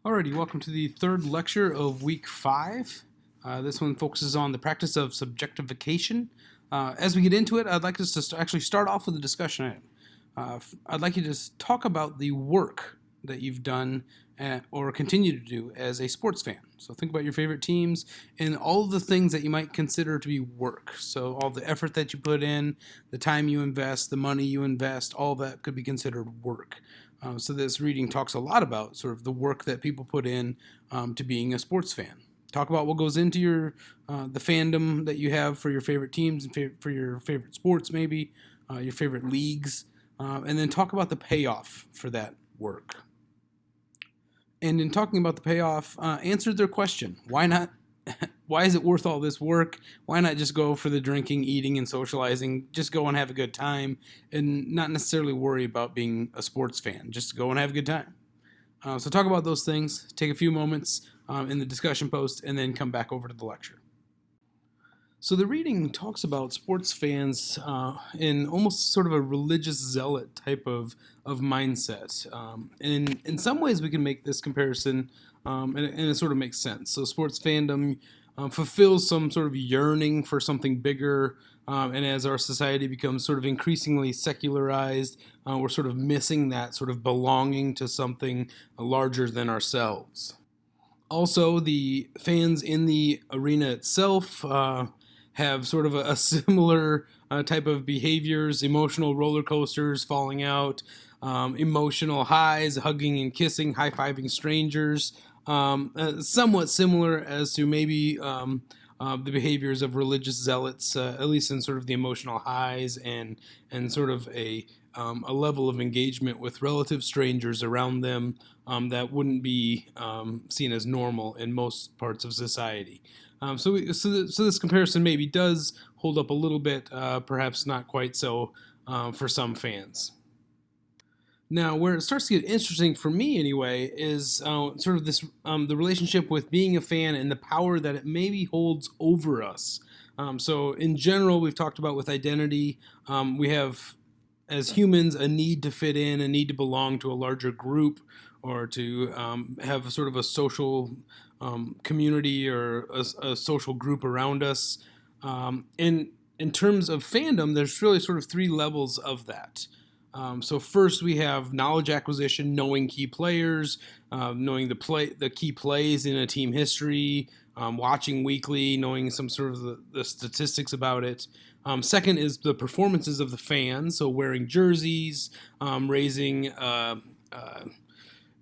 Alrighty, welcome to the third lecture of week 5. This one focuses on the practice of subjectification. As we get into it, I'd like us to actually start off with a discussion item. I'd like you to talk about the work that you've done or continue to do as a sports fan. So think about your favorite teams and all of the things that you might consider to be work. So all the effort that you put in, the time you invest, the money you invest, all that could be considered work. So this reading talks a lot about sort of the work that people put in to being a sports fan. Talk about what goes into your the fandom that you have for your favorite teams and for your favorite sports, maybe your favorite leagues, and then talk about the payoff for that work. And in talking about the payoff, answer their question: why not? Why is it worth all this work? Why not just go for the drinking, eating, and socializing? Just go and have a good time and not necessarily worry about being a sports fan. Just go and have a good time. So talk about those things. Take a few moments in the discussion post and then come back over to the lecture. So the reading talks about sports fans in almost sort of a religious zealot type of mindset. And in some ways we can make this comparison and it sort of makes sense. So sports fandom fulfills some sort of yearning for something bigger, and as our society becomes sort of increasingly secularized, we're sort of missing that sort of belonging to something larger than ourselves. Also, the fans in the arena itself have sort of a similar type of behaviors, emotional roller coasters, falling out, emotional highs, hugging and kissing, high-fiving strangers, somewhat similar as to maybe the behaviors of religious zealots, at least in sort of the emotional highs and sort of a level of engagement with relative strangers around them that wouldn't be seen as normal in most parts of society. So this comparison maybe does hold up a little bit, perhaps not quite so for some fans. Now, where it starts to get interesting for me anyway is sort of this the relationship with being a fan and the power that it maybe holds over us. So in general, we've talked about with identity, we have, as humans, a need to fit in, a need to belong to a larger group, or to have sort of a social community or a social group around us. In terms of fandom, there's really sort of 3 levels of that. So first we have knowledge acquisition, knowing key players, knowing the key plays in a team history, watching weekly, knowing some sort of the statistics about it. Second is the performances of the fans, so wearing jerseys, raising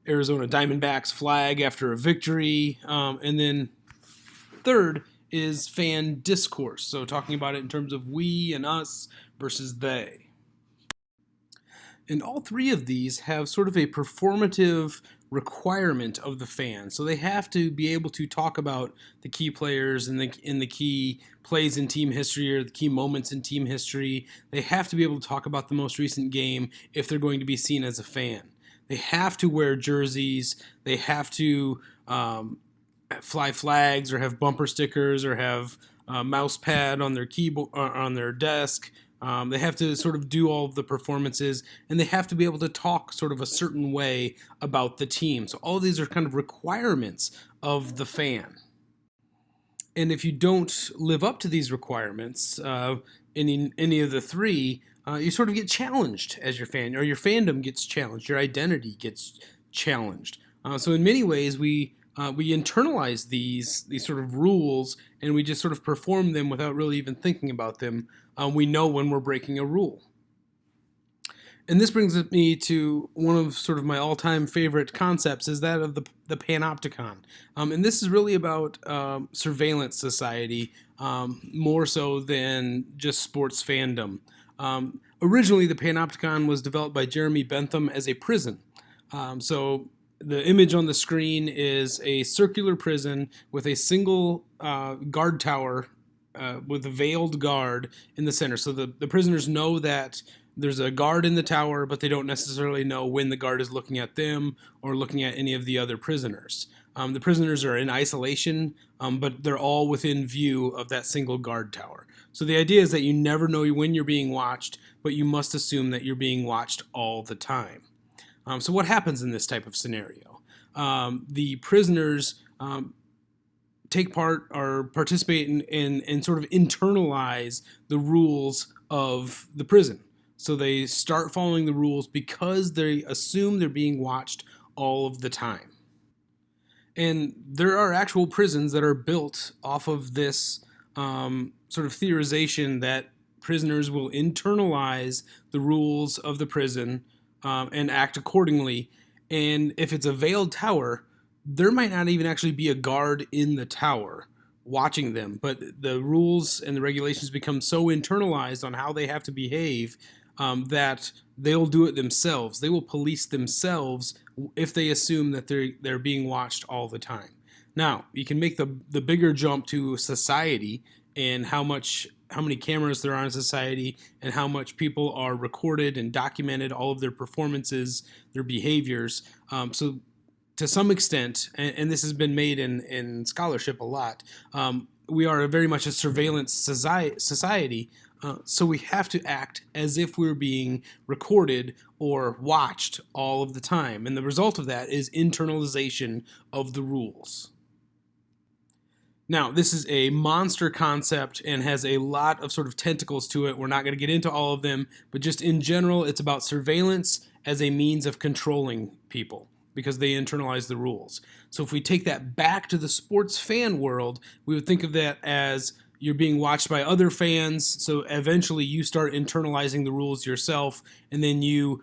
Arizona Diamondbacks flag after a victory, and then third is fan discourse, so talking about it in terms of we and us versus they. And all 3 of these have sort of a performative requirement of the fan. So they have to be able to talk about the key players and the key plays in team history or the key moments in team history. They have to be able to talk about the most recent game if they're going to be seen as a fan. They have to wear jerseys. They have to fly flags or have bumper stickers or have a mouse pad on their keyboard or on their desk. They have to sort of do all of the performances, and they have to be able to talk sort of a certain way about the team. So all of these are kind of requirements of the fan. And if you don't live up to these requirements, any of the 3, you sort of get challenged as your fan, or your fandom gets challenged, your identity gets challenged. So in many ways, we internalize these sort of rules, and we just sort of perform them without really even thinking about them. We know when we're breaking a rule. And this brings me to one of sort of my all-time favorite concepts, is that of the Panopticon. And this is really about surveillance society, more so than just sports fandom. Originally, the Panopticon was developed by Jeremy Bentham as a prison. So the image on the screen is a circular prison with a single guard tower with a veiled guard in the center. So the prisoners know that there's a guard in the tower, but they don't necessarily know when the guard is looking at them or looking at any of the other prisoners. The prisoners are in isolation, but they're all within view of that single guard tower. So the idea is that you never know when you're being watched, but you must assume that you're being watched all the time. So what happens in this type of scenario? the prisoners take part or participate in sort of internalize the rules of the prison. So they start following the rules because they assume they're being watched all of the time. And there are actual prisons that are built off of this sort of theorization that prisoners will internalize the rules of the prison and act accordingly. And if it's a veiled tower, there might not even actually be a guard in the tower watching them, but the rules and the regulations become so internalized on how they have to behave that they'll do it themselves. They will police themselves if they assume that they're being watched all the time. Now, you can make the bigger jump to society and how many cameras there are in society and how much people are recorded and documented, all of their performances, their behaviors. So to some extent, and this has been made in scholarship a lot, we are very much a surveillance society. So we have to act as if we're being recorded or watched all of the time. And the result of that is internalization of the rules. Now, this is a monster concept and has a lot of sort of tentacles to it. We're not going to get into all of them, but just in general, it's about surveillance as a means of controlling people because they internalize the rules. So if we take that back to the sports fan world, we would think of that as you're being watched by other fans, so eventually you start internalizing the rules yourself, and then you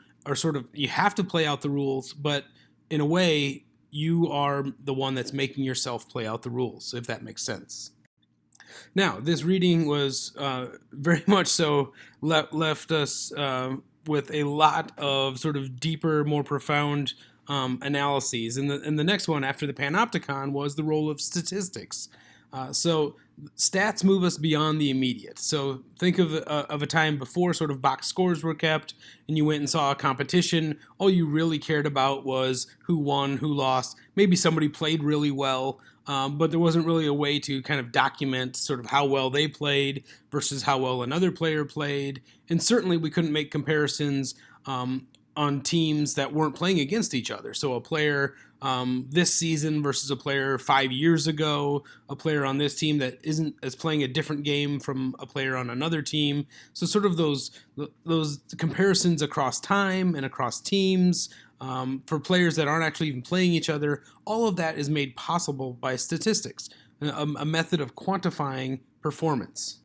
have to play out the rules, but in a way, you are the one that's making yourself play out the rules, if that makes sense. Now, this reading was very much so left us with a lot of sort of deeper, more profound analyses. And the next one after the Panopticon was the role of statistics. So stats move us beyond the immediate. So think of a time before sort of box scores were kept and you went and saw a competition. All you really cared about was who won, who lost. Maybe somebody played really well, but there wasn't really a way to kind of document sort of how well they played versus how well another player played. And certainly we couldn't make comparisons on teams that weren't playing against each other. So a player this season versus a player 5 years ago, a player on this team that is playing a different game from a player on another team. So sort of those comparisons across time and across teams for players that aren't actually even playing each other, all of that is made possible by statistics, a method of quantifying performance.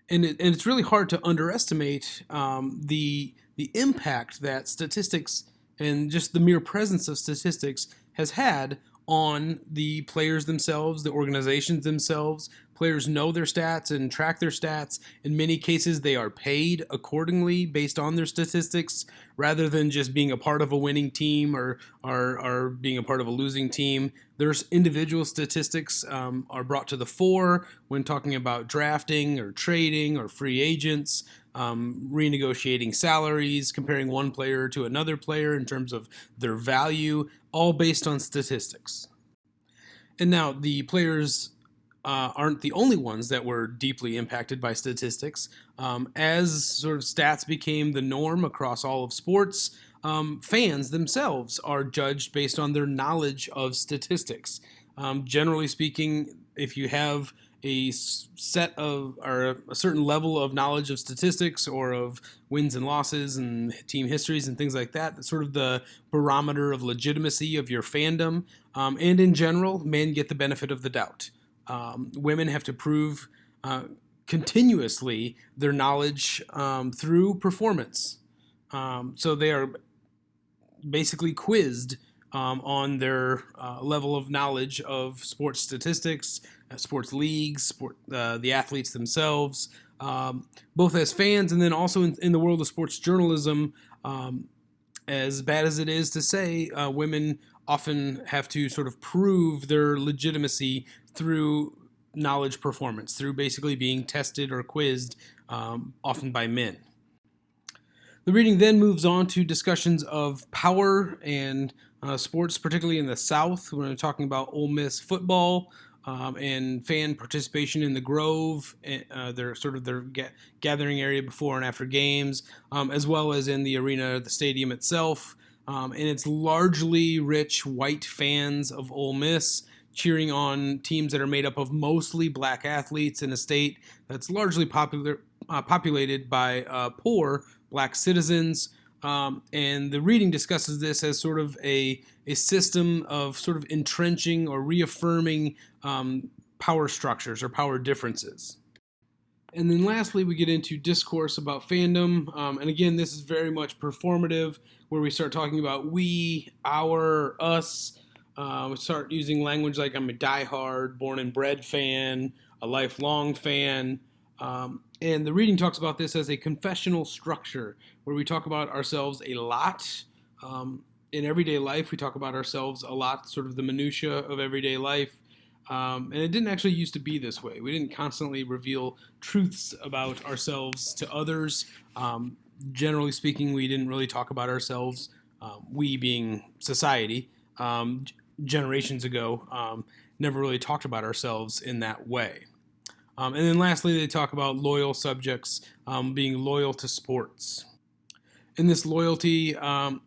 And it's really hard to underestimate the impact that statistics and just the mere presence of statistics has had on the players themselves, the organizations themselves. Players know their stats and track their stats. In many cases, they are paid accordingly based on their statistics rather than just being a part of a winning team or being a part of a losing team. There's individual statistics are brought to the fore when talking about drafting or trading or free agents. Renegotiating salaries, comparing one player to another player in terms of their value, all based on statistics. And now the players aren't the only ones that were deeply impacted by statistics. As sort of stats became the norm across all of sports, fans themselves are judged based on their knowledge of statistics. Generally speaking, if you have a set of or a certain level of knowledge of statistics or of wins and losses and team histories and things like that, that's sort of the barometer of legitimacy of your fandom. And in general, men get the benefit of the doubt. Women have to prove continuously their knowledge through performance. So they are basically quizzed on their level of knowledge of sports statistics, sports leagues, the athletes themselves, both as fans and then also in the world of sports journalism. As bad as it is to say, women often have to sort of prove their legitimacy through knowledge performance, through basically being tested or quizzed, often by men. The reading then moves on to discussions of power and sports, particularly in the South. We're talking about Ole Miss football and fan participation in the Grove, their gathering area before and after games, as well as in the arena, the stadium itself. and it's largely rich white fans of Ole Miss cheering on teams that are made up of mostly black athletes in a state that's largely populated by poor black citizens. And the reading discusses this as sort of a system of sort of entrenching or reaffirming power structures or power differences. And then lastly, we get into discourse about fandom. And again, this is very much performative, where we start talking about we, our, us. We start using language like I'm a diehard, born and bred fan, a lifelong fan. And the reading talks about this as a confessional structure, where we talk about ourselves a lot. In everyday life, we talk about ourselves a lot, sort of the minutia of everyday life. And it didn't actually used to be this way. We didn't constantly reveal truths about ourselves to others. Generally speaking, we didn't really talk about ourselves, we being society, generations ago, never really talked about ourselves in that way. And then lastly, they talk about loyal subjects being loyal to sports. And this loyalty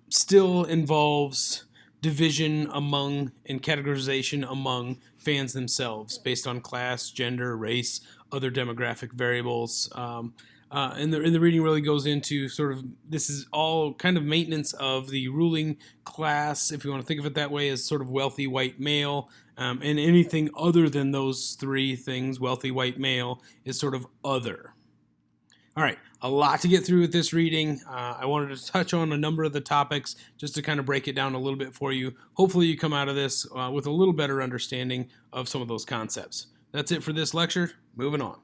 still involves division among and categorization among fans themselves based on class, gender, race, other demographic variables. And the reading really goes into sort of, this is all kind of maintenance of the ruling class, if you want to think of it that way, as sort of wealthy white male. And anything other than those three things, wealthy white male, is sort of other. All right, a lot to get through with this reading. I wanted to touch on a number of the topics just to kind of break it down a little bit for you. Hopefully you come out of this with a little better understanding of some of those concepts. That's it for this lecture. Moving on.